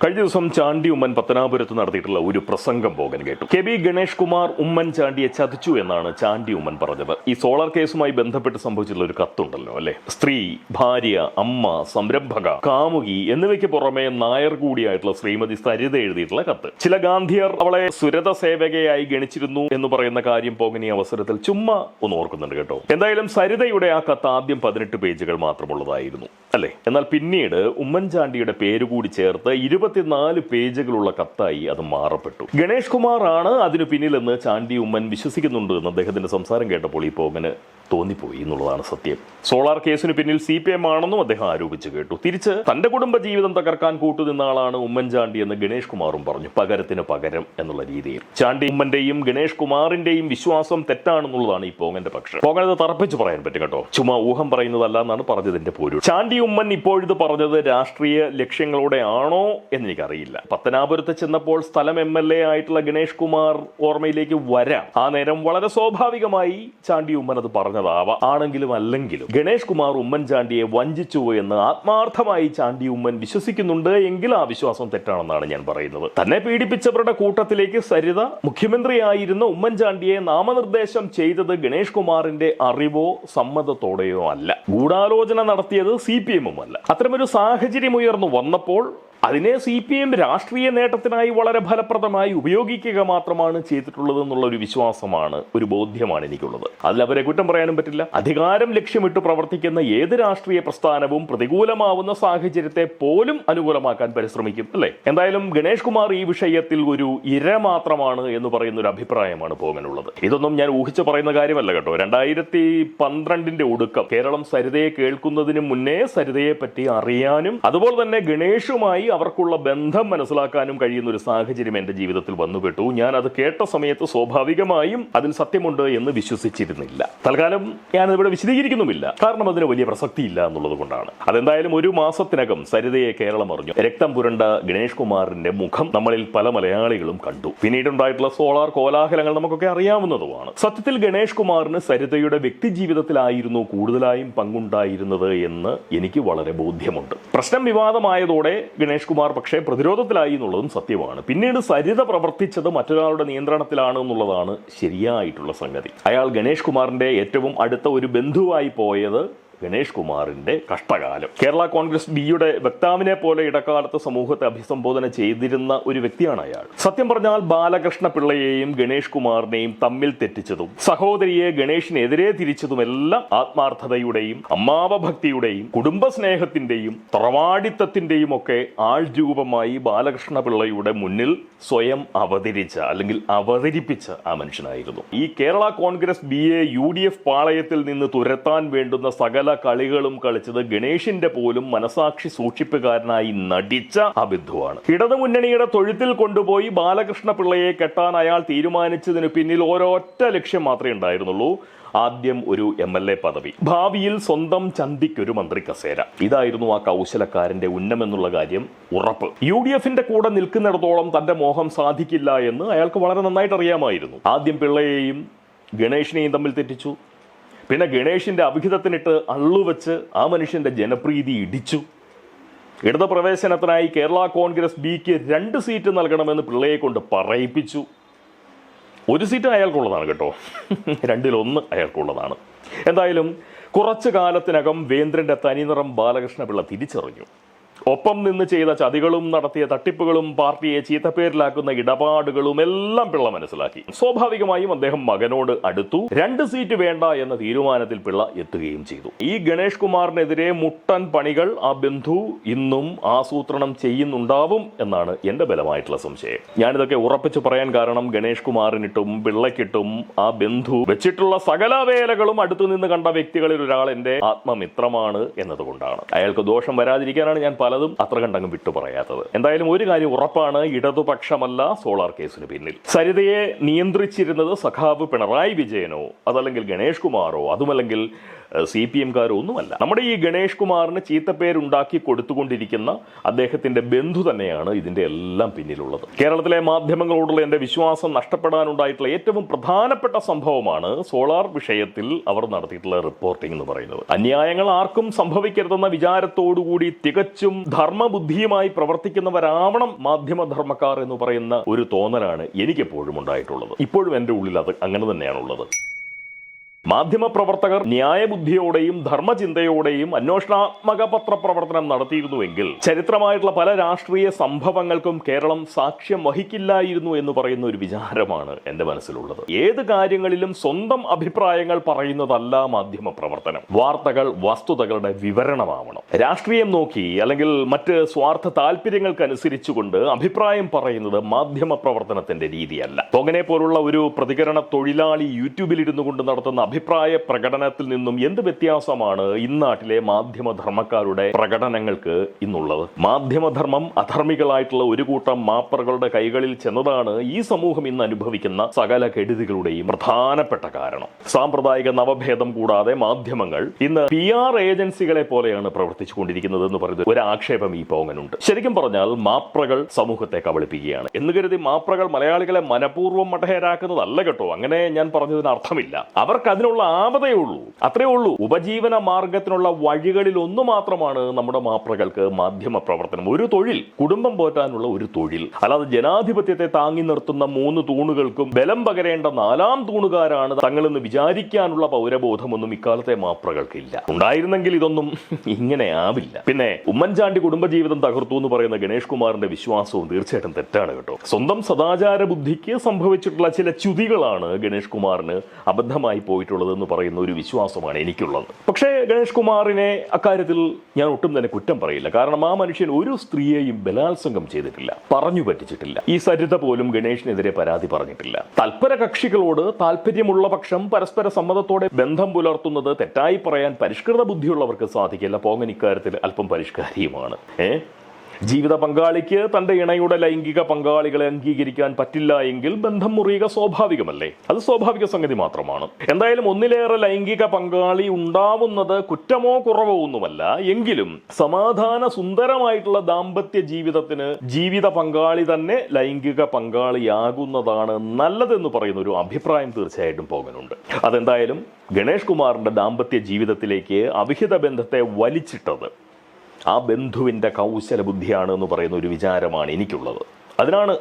കഴിഞ്ഞ ദിവസം ചാണ്ടി ഉമ്മൻ പത്തനാപുരത്ത് നടത്തിയിട്ടുള്ള ഒരു പ്രസംഗം പോകാൻ കേട്ടു. കെ ബി ഗണേഷ് കുമാർ ഉമ്മൻ ചാണ്ടിയെ ചതിച്ചു എന്നാണ് ചാണ്ടി ഉമ്മൻ പറഞ്ഞത്. ഈ സോളാർ കേസുമായി ബന്ധപ്പെട്ട് സംഭവിച്ചിട്ടുള്ള ഒരു കത്തുണ്ടല്ലോ അല്ലെ, സ്ത്രീ, ഭാര്യ, അമ്മ, സംരംഭക, കാമുകി എന്നിവയ്ക്ക് പുറമെ നായർ കൂടിയായിട്ടുള്ള ശ്രീമതി സരിത എഴുതിയിട്ടുള്ള കത്ത്. ചില ഗാന്ധിയർ അവളെ സുരത സേവകയായി ഗണിച്ചിരുന്നു എന്ന് പറയുന്ന കാര്യം പോകൻ ഈ അവസരത്തിൽ ചുമ്മാ ഒന്ന് ഓർക്കുന്നുണ്ട് കേട്ടോ. എന്തായാലും സരിതയുടെ ആ കത്ത് ആദ്യം 18 പേജുകൾ മാത്രമുള്ളതായിരുന്നു അല്ലെ. എന്നാൽ പിന്നീട് ഉമ്മൻചാണ്ടിയുടെ പേരുകൂടി ചേർത്ത് 24 പേജുകളുള്ള കത്തായി അത് മാറപ്പെട്ടു. ഗണേഷ് കുമാർ ആണ് അതിനു പിന്നിലെന്ന് ചാണ്ടി ഉമ്മൻ വിശ്വസിക്കുന്നുണ്ട് എന്ന് അദ്ദേഹത്തിന്റെ സംസാരം കേട്ടപ്പോൾ ഈ പോകന് തോന്നിപ്പോയി എന്നുള്ളതാണ് സത്യം. സോളാർ കേസിന് പിന്നിൽ CPM ആണെന്നും അദ്ദേഹം ആരോപിച്ചു കേട്ടു. തിരിച്ച് തന്റെ കുടുംബ ജീവിതം തകർക്കാൻ കൂട്ടുനിന്ന ആളാണ് ഉമ്മൻചാണ്ടി എന്ന് ഗണേഷ് കുമാറും പറഞ്ഞു. പകരത്തിന് പകരം എന്നുള്ള രീതിയിൽ ചാണ്ടി ഉമ്മന്റെയും ഗണേഷ് കുമാറിന്റെയും വിശ്വാസം തെറ്റാണെന്നുള്ളതാണ് ഈ പോകന്റെ പക്ഷം. പോകനത് തറപ്പിച്ച് പറയാൻ പറ്റും കേട്ടോ, ചുമ്മാ ഊഹം പറയുന്നതല്ല എന്നാണ് പറഞ്ഞതിന്റെ പോരും. ചാണ്ടി ഉമ്മൻ ഇപ്പോഴിത് പറഞ്ഞത് രാഷ്ട്രീയ ലക്ഷ്യങ്ങളോടെ ആണോ എന്ന് എനിക്കറിയില്ല. പത്തനാപുരത്ത് ചെന്നപ്പോൾ സ്ഥലം MLA ആയിട്ടുള്ള ഗണേഷ് കുമാർ ഓർമ്മയിലേക്ക് വരാം. ആ നേരം വളരെ സ്വാഭാവികമായി ചാണ്ടി ഉമ്മൻ അത് പറഞ്ഞതാവാം. ആണെങ്കിലും അല്ലെങ്കിലും ഗണേഷ് കുമാർ ഉമ്മൻചാണ്ടിയെ വഞ്ചിച്ചു എന്ന് ആത്മാർത്ഥമായി ചാണ്ടി ഉമ്മൻ വിശ്വസിക്കുന്നുണ്ട് എങ്കിൽ ആ വിശ്വാസം തെറ്റാണെന്നാണ് ഞാൻ പറയുന്നത്. തന്നെ പീഡിപ്പിച്ചവരുടെ കൂട്ടത്തിലേക്ക് സരിത മുഖ്യമന്ത്രിയായിരുന്ന ഉമ്മൻചാണ്ടിയെ നാമനിർദ്ദേശം ചെയ്തത് ഗണേഷ് കുമാറിന്റെ അറിവോ സമ്മതത്തോടെയോ അല്ല. ഗൂഢാലോചന നടത്തിയത് CPM അല്ല. അത്തരമൊരു സാഹചര്യം ഉയർന്നു വന്നപ്പോൾ അതിനെ CPM രാഷ്ട്രീയ നേട്ടത്തിനായി വളരെ ഫലപ്രദമായി ഉപയോഗിക്കുക മാത്രമാണ് ചെയ്തിട്ടുള്ളത് എന്നുള്ള ഒരു വിശ്വാസമാണ്, ഒരു ബോധ്യമാണ് എനിക്കുള്ളത്. അതിൽ അവരെ കുറ്റം പറയാനും പറ്റില്ല. അധികാരം ലക്ഷ്യമിട്ട് പ്രവർത്തിക്കുന്ന ഏത് രാഷ്ട്രീയ പ്രസ്ഥാനവും പ്രതികൂലമാവുന്ന സാഹചര്യത്തെ പോലും അനുകൂലമാക്കാൻ പരിശ്രമിക്കും അല്ലേ. എന്തായാലും ഗണേഷ് കുമാർ ഈ വിഷയത്തിൽ ഒരു ഇര മാത്രമാണ് എന്ന് പറയുന്ന ഒരു അഭിപ്രായമാണ് പോകാനുള്ളത്. ഇതൊന്നും ഞാൻ ഊഹിച്ച് പറയുന്ന കാര്യമല്ല കേട്ടോ. 2012 ഒടുക്കം കേരളം സരിതയെ കേൾക്കുന്നതിന് മുന്നേ സരിതയെ പറ്റി അറിയാനും അതുപോലെ തന്നെ ഗണേഷുമായി അവർക്കുള്ള ബന്ധം മനസ്സിലാക്കാനും കഴിയുന്ന ഒരു സാഹചര്യം എന്റെ ജീവിതത്തിൽ വന്നുപെട്ടു. ഞാൻ അത് കേട്ട സമയത്ത് സ്വാഭാവികമായും അതിൽ സത്യമുണ്ട് എന്ന് വിശ്വസിച്ചിരുന്നില്ല. തൽക്കാലം ഞാനതിവിടെ വിശദീകരിക്കുന്നുമില്ല, കാരണം അതിന് വലിയ പ്രസക്തിയില്ല എന്നുള്ളത് കൊണ്ടാണ്. അതെന്തായാലും ഒരു മാസത്തിനകം സരിതയെ കേരളം അറിഞ്ഞു. രക്തം പുരണ്ട ഗണേഷ് കുമാറിന്റെ മുഖം നമ്മളിൽ പല മലയാളികളും കണ്ടു. പിന്നീടുണ്ടായിട്ടുള്ള സോളാർ കോലാഹലങ്ങൾ നമുക്കൊക്കെ അറിയാവുന്നതുമാണ്. സത്യത്തിൽ ഗണേഷ് കുമാറിന് സരിതയുടെ വ്യക്തി ജീവിതത്തിലായിരുന്നു കൂടുതലായും പങ്കുണ്ടായിരുന്നത് എന്ന് എനിക്ക് വളരെ ബോധ്യമുണ്ട്. പ്രശ്നം വിവാദമായതോടെ ഗണേഷ് കുമാർ പക്ഷേ പ്രതിരോധത്തിലായി എന്നുള്ളതും സത്യമാണ്. പിന്നീട് സരിത പ്രവർത്തിച്ചത് മറ്റൊരാളുടെ നിയന്ത്രണത്തിലാണ് എന്നുള്ളതാണ് ശരിയായിട്ടുള്ള സംഗതി. അയാൾ ഗണേഷ് കുമാറിന്റെ ഏറ്റവും അടുത്ത ഒരു ബന്ധുവായി പോയത് ഗണേഷ് കുമാറിന്റെ കഷ്ടകാലം. കേരള കോൺഗ്രസ് ബിയുടെ വക്താവിനെ പോലെ ഇടക്കാലത്ത് സമൂഹത്തെ അഭിസംബോധന ചെയ്തിരുന്ന ഒരു വ്യക്തിയാണ് അയാൾ. സത്യം പറഞ്ഞാൽ ബാലകൃഷ്ണ പിള്ളയെയും ഗണേഷ് കുമാറിനെയും തമ്മിൽ തെറ്റിച്ചതും സഹോദരിയെ ഗണേഷിനെതിരെ തിരിച്ചതുമെല്ലാം ആത്മാർത്ഥതയുടെയും അമ്മാവഭക്തിയുടെയും കുടുംബസ്നേഹത്തിന്റെയും തറവാടിത്തത്തിന്റെയും ഒക്കെ ആൾരൂപമായി ബാലകൃഷ്ണ പിള്ളയുടെ മുന്നിൽ സ്വയം അവതരിപ്പിച്ച ആ മനുഷ്യനായിരുന്നു. ഈ കേരള കോൺഗ്രസ് ബിയെ UDF പാളയത്തിൽ നിന്ന് തുരത്താൻ വേണ്ടുന്ന സകല കളികളും കളിച്ചത് ഗണേഷിന്റെ പോലും മനസാക്ഷി സൂക്ഷിപ്പുകാരനായി നടിച്ച ആ ബന്ധുവാണ്. ഇടതുമുന്നണിയുടെ തൊഴുത്തിൽ കൊണ്ടുപോയി ബാലകൃഷ്ണ പിള്ളയെ കെട്ടാൻ അയാൾ തീരുമാനിച്ചതിന് പിന്നിൽ ഒരൊറ്റ ലക്ഷ്യം മാത്രമേ ഉണ്ടായിരുന്നുള്ളൂ. ആദ്യം ഒരു MLA പദവി, ഭാവിയിൽ സ്വന്തം ചന്തിക്കൊരു മന്ത്രി കസേര. ഇതായിരുന്നു ആ കൗശലക്കാരന്റെ ഉന്നമെന്നുള്ള കാര്യം ഉറപ്പ്. UDFന്റെ കൂടെ നിൽക്കുന്നിടത്തോളം തന്റെ മോഹം സാധിക്കില്ല എന്ന് അയാൾക്ക് വളരെ നന്നായിട്ട് അറിയാമായിരുന്നു. ആദ്യം പിള്ളയെയും ഗണേഷിനെയും തമ്മിൽ തെറ്റിച്ചു. പിന്നെ ഗണേഷിന്റെ അഭിഹിതത്തിനിട്ട് അള്ളുവെച്ച് ആ മനുഷ്യന്റെ ജനപ്രീതി ഇടിച്ചു. ഇടത് പ്രവേശനത്തിനായി കേരള കോൺഗ്രസ് ബിക്ക് 2 സീറ്റ് നൽകണമെന്ന് പിള്ളയെ കൊണ്ട് പറയിപ്പിച്ചു. 1 സീറ്റ് അയാൾക്കുള്ളതാണ് കേട്ടോ, 2ൽ 1 അയാൾക്കുള്ളതാണ്. എന്തായാലും കുറച്ചു കാലത്തിനകം വേന്ദ്രന്റെ തനിനിറം ബാലകൃഷ്ണ പിള്ള തിരിച്ചറിഞ്ഞു. ഒപ്പം നിന്ന് ചെയ്ത ചതികളും നടത്തിയ തട്ടിപ്പുകളും പാർട്ടിയെ ചീത്തപ്പേരിലാക്കുന്ന ഇടപാടുകളും എല്ലാം പിള്ള മനസ്സിലാക്കി. സ്വാഭാവികമായും അദ്ദേഹം മകനോട് അടുത്തു. 2 സീറ്റ് വേണ്ട എന്ന തീരുമാനത്തിൽ പിള്ള എത്തുകയും ചെയ്തു. ഈ ഗണേഷ് കുമാറിനെതിരെ മുട്ടൻ പണികൾ ആ ബന്ധു ഇന്നും ആസൂത്രണം ചെയ്യുന്നുണ്ടാവും എന്നാണ് എന്റെ ബലമായിട്ടുള്ള സംശയം. ഞാനിതൊക്കെ ഉറപ്പിച്ചു പറയാൻ കാരണം ഗണേഷ് കുമാറിനിട്ടും പിള്ളയ്ക്കിട്ടും ആ ബന്ധു വെച്ചിട്ടുള്ള സകല വേലകളും അടുത്തു നിന്ന് കണ്ട വ്യക്തികളിൽ ഒരാൾ എന്റെ ആത്മമിത്രമാണ് എന്നതുകൊണ്ടാണ്. അയാൾക്ക് ദോഷം വരാതിരിക്കാനാണ് ഞാൻ പലതും അത്ര കണ്ടങ്ങ് വിട്ടു പറയാത്തത്. എന്തായാലും ഒരു കാര്യം ഉറപ്പാണ്, ഇടതുപക്ഷമല്ല സോളാർ കേസിന് പിന്നിൽ. സരിതയെ നിയന്ത്രിച്ചിരുന്നത് സഖാവ് പിണറായി വിജയനോ അതല്ലെങ്കിൽ ഗണേഷ് കുമാറോ അതുമല്ലെങ്കിൽ CPMക്കാരോ ഒന്നുമല്ല. നമ്മുടെ ഈ ഗണേഷ് കുമാറിന് ചീത്തപ്പേരുണ്ടാക്കി കൊടുത്തുകൊണ്ടിരിക്കുന്ന അദ്ദേഹത്തിന്റെ ബന്ധു തന്നെയാണ് ഇതിന്റെ എല്ലാം പിന്നിലുള്ളത്. കേരളത്തിലെ മാധ്യമങ്ങളോടുള്ള എന്റെ വിശ്വാസം നഷ്ടപ്പെടാനുണ്ടായിട്ടുള്ള ഏറ്റവും പ്രധാനപ്പെട്ട സംഭവമാണ് സോളാർ വിഷയത്തിൽ അവർ നടത്തിയിട്ടുള്ള റിപ്പോർട്ടിംഗ് എന്ന് പറയുന്നത്. അന്യായങ്ങൾ ആർക്കും സംഭവിക്കരുതെന്ന വിചാരത്തോടുകൂടി തികച്ചും ധർമ്മബുദ്ധിയുമായി പ്രവർത്തിക്കുന്നവരാവണം മാധ്യമധർമ്മക്കാർ എന്ന് പറയുന്ന ഒരു തോന്നലാണ് എനിക്കെപ്പോഴും ഉണ്ടായിട്ടുള്ളത്. ഇപ്പോഴും എൻ്റെ ഉള്ളിൽ അത് അങ്ങനെ തന്നെയാണുള്ളത്. മാധ്യമപ്രവർത്തകർ ന്യായബുദ്ധിയോടെയും ധർമ്മചിന്തയോടെയും അന്വേഷണാത്മക പത്രപ്രവർത്തനം നടത്തിയിരുന്നുവെങ്കിൽ ചരിത്രമായിട്ടുള്ള പല രാഷ്ട്രീയ സംഭവങ്ങൾക്കും കേരളം സാക്ഷ്യം വഹിക്കില്ലായിരുന്നു എന്ന് പറയുന്ന ഒരു വിചാരമാണ് എൻ്റെ മനസ്സിലുള്ളത്. ഏത് കാര്യങ്ങളിലും സ്വന്തം അഭിപ്രായങ്ങൾ പറയുന്നതല്ല മാധ്യമപ്രവർത്തനം. വാർത്തകൾ വസ്തുതകളുടെ വിവരണമാവണം. രാഷ്ട്രീയം നോക്കി അല്ലെങ്കിൽ മറ്റ് സ്വാർത്ഥ താല്പര്യങ്ങൾക്കനുസരിച്ചുകൊണ്ട് അഭിപ്രായം പറയുന്നത് മാധ്യമപ്രവർത്തനത്തിന്റെ രീതിയല്ല. പൊങ്ങനെ പോലുള്ള ഒരു പ്രതികരണ തൊഴിലാളി യൂട്യൂബിൽ ഇരുന്നു കൊണ്ട് നടത്തുന്ന അഭിപ്രായ പ്രകടനത്തിൽ നിന്നും എന്ത് വ്യത്യാസമാണ് ഇന്നാട്ടിലെ മാധ്യമധർമ്മക്കാരുടെ പ്രകടനങ്ങൾക്ക് ഇന്നുള്ളത്? മാധ്യമധർമ്മം അധർമ്മികളായിട്ടുള്ള ഒരു കൂട്ടം മാപ്പറുകളുടെ കൈകളിൽ ചെന്നതാണ് ഈ സമൂഹം ഇന്ന് അനുഭവിക്കുന്ന സകല കെടുതികളുടെയും പ്രധാനപ്പെട്ട കാരണം. സാമ്പ്രദായിക നവഭേദം കൂടാതെ മാധ്യമങ്ങൾ ഇന്ന് PR ഏജൻസികളെ പോലെയാണ് പ്രവർത്തിച്ചുകൊണ്ടിരിക്കുന്നത് എന്ന് പറയുന്നത് ഒരു ആക്ഷേപം ഈ പോങ്ങനുണ്ട്. ശരിക്കും പറഞ്ഞാൽ മാപ്രകൾ സമൂഹത്തെ കബളിപ്പിക്കുകയാണ് എന്ന് കരുതി മാപ്രകൾ മലയാളികളെ മനഃപൂർവ്വം മഠേരാക്കുന്നതല്ല കേട്ടോ. അങ്ങനെ ഞാൻ പറഞ്ഞതിന് അർത്ഥമില്ല. അവർക്ക് അതിനുള്ള ആപതേ ഉള്ളൂ, അത്രേ ഉള്ളൂ. ഉപജീവന മാർഗത്തിനുള്ള വഴികളിൽ ഒന്ന് മാത്രമാണ് നമ്മുടെ മാപ്രകൾക്ക് മാധ്യമ പ്രവർത്തനം. ഒരു തൊഴിൽ, കുടുംബം പോറ്റാനുള്ള ഒരു തൊഴിൽ. അല്ലാതെ ജനാധിപത്യത്തെ താങ്ങി നിർത്തുന്ന 3 തൂണുകൾക്കും ബലം പകരേണ്ട 4ാം തൂണുകാരാണ് തങ്ങളെന്ന് വിചാരിക്കാനുള്ള പൗരബോധമൊന്നും ഇക്കാലത്തെ മാപ്രകൾക്കില്ല. ഉണ്ടായിരുന്നെങ്കിൽ ഇതൊന്നും ഇങ്ങനെ ആവില്ല. പിന്നെ ഉമ്മൻചാണ്ടി കുടുംബജീവിതം തകർത്തു എന്ന് പറയുന്ന ഗണേഷ് കുമാറിന്റെ വിശ്വാസവും തീർച്ചയായിട്ടും തെറ്റാണ് കേട്ടോ. സ്വന്തം സദാചാര ബുദ്ധിക്ക് സംഭവിച്ചിട്ടുള്ള ചില ച്യുതികളാണ് ഗണേഷ് കുമാറിന് അബദ്ധമായി പോയിട്ടുള്ളതെന്ന് പറയുന്ന ഒരു വിശ്വാസമാണ് എനിക്കുള്ളത്. പക്ഷേ ഗണേഷ് കുമാറിനെ അക്കാര്യത്തിൽ ഞാൻ ഒട്ടും തന്നെ കുറ്റം പറയില്ല. കാരണം ആ മനുഷ്യൻ ഒരു സ്ത്രീയെയും ബലാത്സംഗം ചെയ്തിട്ടില്ല, പറഞ്ഞു പറ്റിച്ചിട്ടില്ല. ഈ സരിത പോലും ഗണേഷിനെതിരെ പരാതി പറഞ്ഞിട്ടില്ല. തൽപര കക്ഷികളോട് താല്പര്യമുള്ള പക്ഷം പരസ്പര സമ്മതത്തോടെ ബന്ധം പുലർത്തുന്നത് തെറ്റായി പറയാൻ പരിഷ്കൃത ബുദ്ധിയുള്ളവർക്ക് സാധിക്കില്ല. പോങ്ങൻ ഇക്കാര്യത്തിൽ അല്പം പരിഷ്കാരിയുമാണ്. ജീവിത പങ്കാളിക്ക് തന്റെ ഇണയുടെ ലൈംഗിക പങ്കാളികളെ അംഗീകരിക്കാൻ പറ്റില്ല എങ്കിൽ ബന്ധം മുറിയുക സ്വാഭാവികമല്ലേ? അത് സ്വാഭാവിക സംഗതി മാത്രമാണ്. എന്തായാലും ഒന്നിലേറെ ലൈംഗിക പങ്കാളി ഉണ്ടാവുന്നത് കുറ്റമോ കുറവോ ഒന്നുമല്ല. എങ്കിലും സമാധാന സുന്ദരമായിട്ടുള്ള ദാമ്പത്യ ജീവിതത്തിന് ജീവിത പങ്കാളി തന്നെ ലൈംഗിക പങ്കാളിയാകുന്നതാണ് നല്ലതെന്ന് പറയുന്ന ഒരു അഭിപ്രായം തീർച്ചയായിട്ടും പോകാനുണ്ട്. അതെന്തായാലും ഗണേഷ് കുമാറിന്റെ ദാമ്പത്യ ജീവിതത്തിലേക്ക് അവിഹിത ബന്ധത്തെ വലിച്ചിട്ടത് ആ ബന്ധുവിൻ്റെ കൗശല ബുദ്ധിയാണ് എന്ന് പറയുന്ന ഒരു വിചാരമാണ് എനിക്കുള്ളത്. അതിനാണ്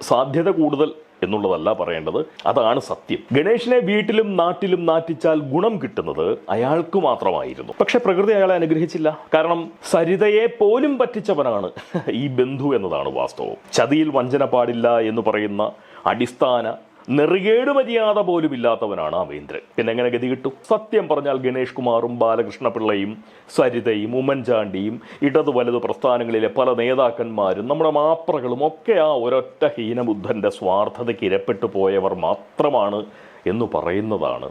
സാധ്യത കൂടുതൽ എന്നുള്ളതല്ല പറയേണ്ടത്, അതാണ് സത്യം. ഗണേഷിനെ വീട്ടിലും നാട്ടിലും നാറ്റിച്ചാൽ ഗുണം കിട്ടുന്നത് അയാൾക്ക് മാത്രമായിരുന്നു. പക്ഷെ പ്രകൃതി അയാളെ അനുഗ്രഹിച്ചില്ല. കാരണം സരിതയെ പോലും പറ്റിച്ചവനാണ് ഈ ബന്ധു എന്നതാണ് വാസ്തവം. ചതിയിൽ വഞ്ചന പാടില്ല എന്ന് പറയുന്ന അടിസ്ഥാന നെറുകേട് മര്യാദ പോലും ഇല്ലാത്തവനാണ് അമീന്ദ്രൻ. പിന്നെ എങ്ങനെ ഗതി കിട്ടും? സത്യം പറഞ്ഞാൽ ഗണേഷ് കുമാറും ബാലകൃഷ്ണപിള്ളയും സരിതയും ഉമ്മൻചാണ്ടിയും ഇടതു വലതു പ്രസ്ഥാനങ്ങളിലെ പല നേതാക്കന്മാരും നമ്മുടെ മാപ്രകളും ഒക്കെ ആ ഒരൊറ്റ ഹീനബുദ്ധന്റെ സ്വാർത്ഥതയ്ക്ക് ഇരപ്പെട്ടു പോയവർ മാത്രമാണ് എന്ന് പറയുന്നതാണ്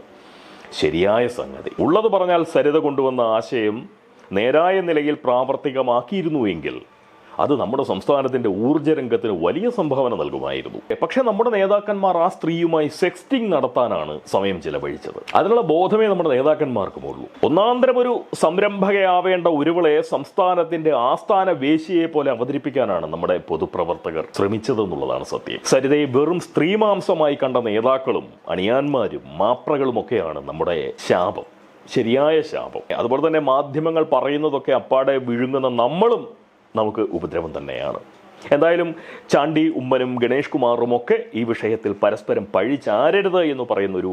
ശരിയായ സംഗതി. ഉള്ളത് പറഞ്ഞാൽ സരിത കൊണ്ടുവന്ന ആശയം നേരായ നിലയിൽ പ്രാവർത്തികമാക്കിയിരുന്നുവെങ്കിൽ അത് നമ്മുടെ സംസ്ഥാനത്തിന്റെ ഊർജ്ജരംഗത്തിന് വലിയ സംഭാവന നൽകുമായിരുന്നു. പക്ഷെ നമ്മുടെ നേതാക്കന്മാർ ആ സ്ത്രീയുമായി സെക്സ്റ്റിംഗ് നടത്താനാണ് സമയം ചിലവഴിച്ചത്. അതിനുള്ള ബോധമേ നമ്മുടെ നേതാക്കന്മാർക്കുമുള്ളൂ. ഒന്നാന്തരം ഒരു സംരംഭകയാവേണ്ട ഒരുവളെ സംസ്ഥാനത്തിന്റെ ആസ്ഥാന വേശ്യയെ പോലെ അവതരിപ്പിക്കാനാണ് നമ്മുടെ പൊതുപ്രവർത്തകർ ശ്രമിച്ചതെന്നുള്ളതാണ് സത്യം. സരിതയെ വെറും സ്ത്രീമാംസമായി കണ്ട നേതാക്കളും അണിയാന്മാരും മാപ്രകളുമൊക്കെയാണ് നമ്മുടെ ശാപം, ശരിയായ ശാപം. അതുപോലെ തന്നെ മാധ്യമങ്ങൾ പറയുന്നതൊക്കെ അപ്പാടെ വിഴുങ്ങുന്ന നമ്മളും നമുക്ക് ഉപദ്രവം തന്നെയാണ്. എന്തായാലും ചാണ്ടി ഉമ്മനും ഗണേഷ് കുമാറും ഒക്കെ ഈ വിഷയത്തിൽ പരസ്പരം പഴിചാരരുത് എന്ന് പറയുന്നൊരു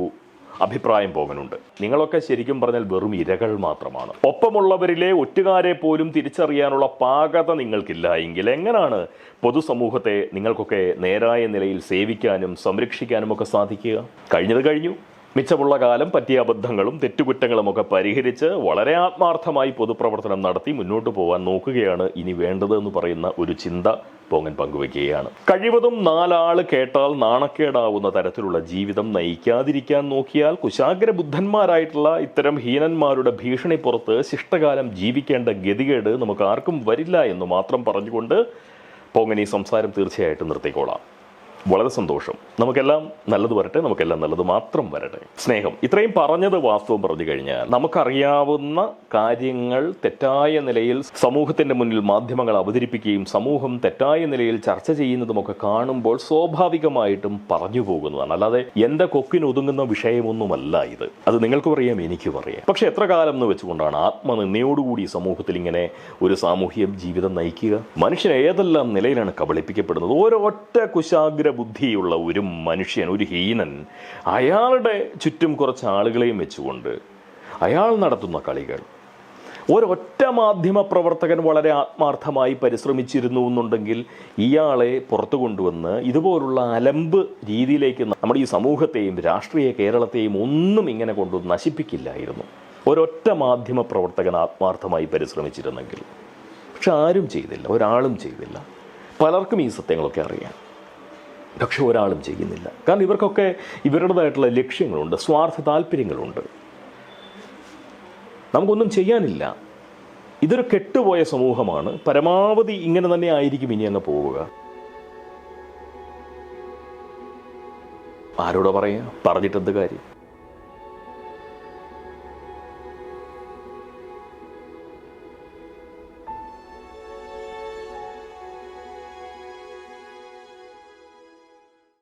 അഭിപ്രായം പോകാനുണ്ട്. നിങ്ങളൊക്കെ ശരിക്കും പറഞ്ഞാൽ വെറും ഇരകൾ മാത്രമാണ്. ഒപ്പമുള്ളവരിലെ ഒറ്റുകാരെ പോലും തിരിച്ചറിയാനുള്ള പാകത നിങ്ങൾക്കില്ല എങ്കിൽ എങ്ങനെയാണ് പൊതുസമൂഹത്തെ നിങ്ങൾക്കൊക്കെ നേരായ നിലയിൽ സേവിക്കാനും സംരക്ഷിക്കാനും ഒക്കെ സാധിക്കുക? കഴിഞ്ഞത് കഴിഞ്ഞു. മിച്ചമുള്ള കാലം പറ്റിയ അബദ്ധങ്ങളും തെറ്റുകുറ്റങ്ങളും ഒക്കെ പരിഹരിച്ച് വളരെ ആത്മാർത്ഥമായി പൊതുപ്രവർത്തനം നടത്തി മുന്നോട്ട് പോകാൻ നോക്കുകയാണ് ഇനി വേണ്ടത് എന്ന് പറയുന്ന ഒരു ചിന്ത പോങ്ങൻ പങ്കുവയ്ക്കുകയാണ്. കഴിവതും 4 ആള് കേട്ടാൽ നാണക്കേടാവുന്ന തരത്തിലുള്ള ജീവിതം നയിക്കാതിരിക്കാൻ നോക്കിയാൽ കുശാഗ്ര ബുദ്ധന്മാരായിട്ടുള്ള ഇത്തരം ഹീനന്മാരുടെ ഭീഷണി പുറത്ത് ശിഷ്ടകാലം ജീവിക്കേണ്ട ഗതികേട് നമുക്ക് ആർക്കും വരില്ല എന്ന് മാത്രം പറഞ്ഞുകൊണ്ട് പോങ്ങൻ ഈ സംസാരം തീർച്ചയായിട്ടും നിർത്തിക്കോളാം. വളരെ സന്തോഷം. നമുക്കെല്ലാം നല്ലത് വരട്ടെ, നമുക്കെല്ലാം നല്ലത് മാത്രം വരട്ടെ. സ്നേഹം. ഇത്രയും പറഞ്ഞത് വാസ്തവം പറഞ്ഞു കഴിഞ്ഞാൽ നമുക്കറിയാവുന്ന കാര്യങ്ങൾ തെറ്റായ നിലയിൽ സമൂഹത്തിന്റെ മുന്നിൽ മാധ്യമങ്ങൾ അവതരിപ്പിക്കുകയും സമൂഹം തെറ്റായ നിലയിൽ ചർച്ച ചെയ്യുന്നതുമൊക്കെ കാണുമ്പോൾ സ്വാഭാവികമായിട്ടും പറഞ്ഞു പോകുന്നതാണ്. അല്ലാതെ എന്റെ കൊക്കിന് ഒതുങ്ങുന്ന വിഷയമൊന്നുമല്ല ഇത്. അത് നിങ്ങൾക്കും അറിയാം, എനിക്കും അറിയാം. പക്ഷെ എത്ര കാലം എന്ന് വെച്ചുകൊണ്ടാണ് ആത്മനിന്ദയോടുകൂടി സമൂഹത്തിൽ ഇങ്ങനെ ഒരു സാമൂഹ്യ ജീവിതം നയിക്കുക? മനുഷ്യൻ ഏതെല്ലാം നിലയിലാണ് കബളിപ്പിക്കപ്പെടുന്നത്. ഒരൊറ്റ കുശാഗ്ര ബുദ്ധിയുള്ള ഒരു മനുഷ്യൻ, ഒരു ഹീനൻ, അയാളുടെ ചുറ്റും കുറച്ച് ആളുകളെയും വെച്ചുകൊണ്ട് അയാൾ നടത്തുന്ന കളികൾ, ഒരൊറ്റ മാധ്യമ പ്രവർത്തകൻ വളരെ ആത്മാർത്ഥമായി പരിശ്രമിച്ചിരുന്നു എന്നുണ്ടെങ്കിൽ ഇയാളെ പുറത്തു കൊണ്ടുവന്ന് ഇതുപോലുള്ള അലമ്പ് രീതിയിലേക്ക് നമ്മുടെ ഈ സമൂഹത്തെയും രാഷ്ട്രീയ കേരളത്തെയും ഒന്നും ഇങ്ങനെ കൊണ്ടുവന്ന് നശിപ്പിക്കില്ലായിരുന്നു, ഒരൊറ്റ മാധ്യമ പ്രവർത്തകൻ ആത്മാർത്ഥമായി പരിശ്രമിച്ചിരുന്നെങ്കിൽ. പക്ഷെ ആരും ചെയ്തില്ല, ഒരാളും ചെയ്തില്ല. പലർക്കും ഈ സത്യങ്ങളൊക്കെ അറിയാം, പക്ഷെ ഒരാളും ചെയ്യുന്നില്ല. കാരണം ഇവർക്കൊക്കെ ഇവരുടേതായിട്ടുള്ള ലക്ഷ്യങ്ങളുണ്ട്, സ്വാർത്ഥ താല്പര്യങ്ങളുണ്ട്. നമുക്കൊന്നും ചെയ്യാനില്ല. ഇതൊരു കെട്ടുപോയ സമൂഹമാണ്. പരമാവധി ഇങ്ങനെ തന്നെ ആയിരിക്കും ഇനി അങ്ങ് പോവുക. ആരോടാ പറയുക? പറഞ്ഞിട്ടെന്ത് കാര്യം?